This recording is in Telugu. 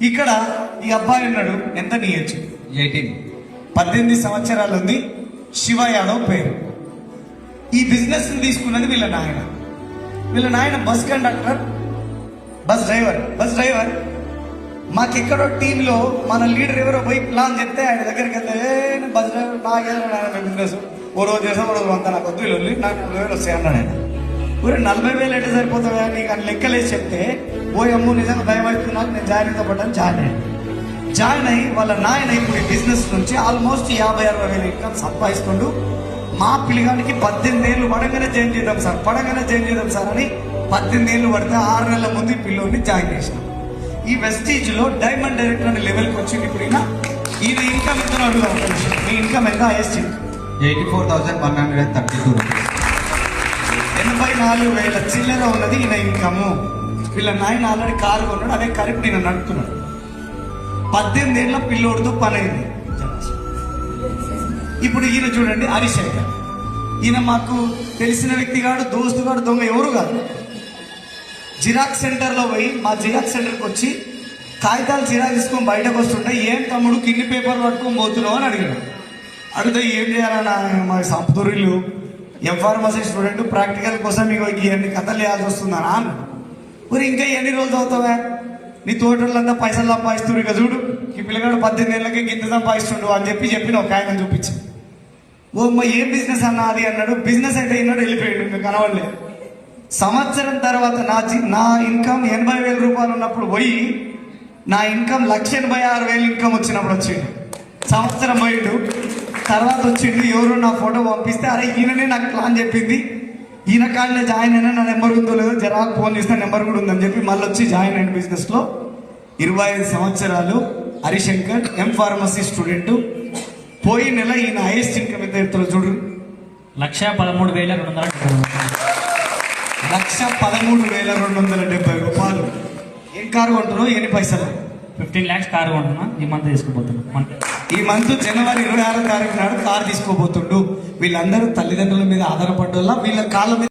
ఇక్కడ ఈ అబ్బాయి ఉన్నాడు, ఎంత నీ ఏజ్? 18. 18 సంవత్సరాలు ఉంది. శివ యాదవ్ పేరు. ఈ బిజినెస్ తీసుకున్నది వీళ్ళ నాయన బస్ కండక్టర్, బస్ డ్రైవర్. మాకెక్కడో టీంలో మన లీడర్ ఎవరో పోయి ప్లాన్ చెప్తే ఆయన దగ్గరికి వెళ్తే బస్ డ్రైవర్ నాకేదో బిజినెస్ ఓ రోజు చేసాం, ఓ రోజు అంతా నాకు వద్దు వెళ్ళి నాకు 40,000 వస్తాయి అన్నాడు ఆయన. ఊరే 40,000 ఎట్లా సరిపోతుందా నీకు అని లెక్కలేసి చెప్తే ఓ అమ్ము నిజంగా భయం అవుతున్నాను, నేను జాయిన్ పడ్డాను. జాయిన్ అయ్యి వాళ్ళ నాయన ఇప్పుడు ఈ బిజినెస్ నుంచి ఆల్మోస్ట్ 50,000-60,000 ఇన్కమ్ సంపాదిస్తుండు. మా పిల్లగానికి 18 ఏళ్ళు పడగానే జాయిన్ చేద్దాం సార్ అని 18 ఏళ్ళు పడితే 6 నెలల ముందు ఈ పిల్లోని జాయిన్ చేసినాం. ఈ వెస్టీజ్ లో డైమండ్ డైరెక్టర్ అనే లెవెల్కి వచ్చింది. ఇప్పుడు ఈయన ఇన్కమ్ ఎంత అడుగుదాం? మీ ఇన్కమ్ ఎంత? Highest 84,132 rupees. 84,000 చిల్లర ఉన్నది ఈయన ఇన్కమ్. వీళ్ళ నాయన ఆల్రెడీ కారు కొన్నాడు, అదే కరెక్ట్ ఈయన నడుపుతున్నాడు. 18 ఏళ్ళ పిల్లోడితో పని అయింది. ఇప్పుడు ఈయన చూడండి, హరిశంకర్. ఈయన మాకు తెలిసిన వ్యక్తి కాడు, దోస్తు కాడు, దొంగ ఎవరు కాదు. జిరాక్స్ సెంటర్లో పోయి మా జిరాక్స్ సెంటర్కి వచ్చి కాగితాలు జిరాక్స్ తీసుకొని బయటకు వస్తుంటే, ఏం తమ్ముడు కిన్ని పేపర్లు పట్టుకొని పోతున్నావు అని అడిగాడు. అడిగితే ఏం చేయాలన్నా మా సంపూరిల్లు ఎంఫార్మసీ స్టూడెంట్, ప్రాక్టికల్ కోసం మీకు ఇవన్నీ కథలు చేయాల్సి వస్తుందా అన్న. మరి ఇంకా ఎన్ని రోజులు అవుతావా? నీ తోటలంతా పైసలు సంపాదిస్తున్నారు, ఇక చూడు ఈ పిల్లగాడు 18 ఏళ్ళకి ఇంత సంపాదిస్తుండు అని చెప్పిన ఒక ఆయన చూపించి, ఓ అమ్మ ఏం బిజినెస్ అన్నా అది అన్నాడు. బిజినెస్ అయితే అయినాడు, వెళ్ళిపోయాడు, ఇంకా కనవడలేదు. సంవత్సరం తర్వాత నా ఇన్కమ్ 80,000 రూపాయలు ఉన్నప్పుడు పోయి నా ఇన్కమ్ 1,86,000 ఇన్కమ్ వచ్చినప్పుడు వచ్చిండు. సంవత్సరం పోయిండు, తర్వాత వచ్చిండు. ఎవరు నా ఫోటో పంపిస్తే, అరే ఈయననే నాకు ప్లాన్ చెప్పింది, ఈయన కాళ్ళనే జాయిన్ అయినా, నా నెంబర్ ఉందో లేదో జరాకు ఫోన్ చేస్తే నెంబర్ కూడా ఉందని చెప్పి మళ్ళీ వచ్చి జాయిన్ అయిన బిజినెస్లో. 25 సంవత్సరాలు హరిశంకర్, ఎంఫార్మసీ స్టూడెంట్. పోయిన నెల ఈయన హైయెస్ట్ ఇన్కమ్ ఎంత ఎత్తులో చూడు, 1,13,270 రూపాయలు. ఏం కారు కొంటున్నావు? ఎన్ని పైసలు? 15 lakhs కారు కొంటున్నా. ఈ మంత్ తీసుకుపోతున్నా. ఈ మంత్ జనవరి 26వ తారీఖు నాడు కారు తీసుకోబోతుండు. వీళ్ళందరూ తల్లిదండ్రుల మీద ఆధారపడ్డ వీళ్ళ కాళ్ళ మీద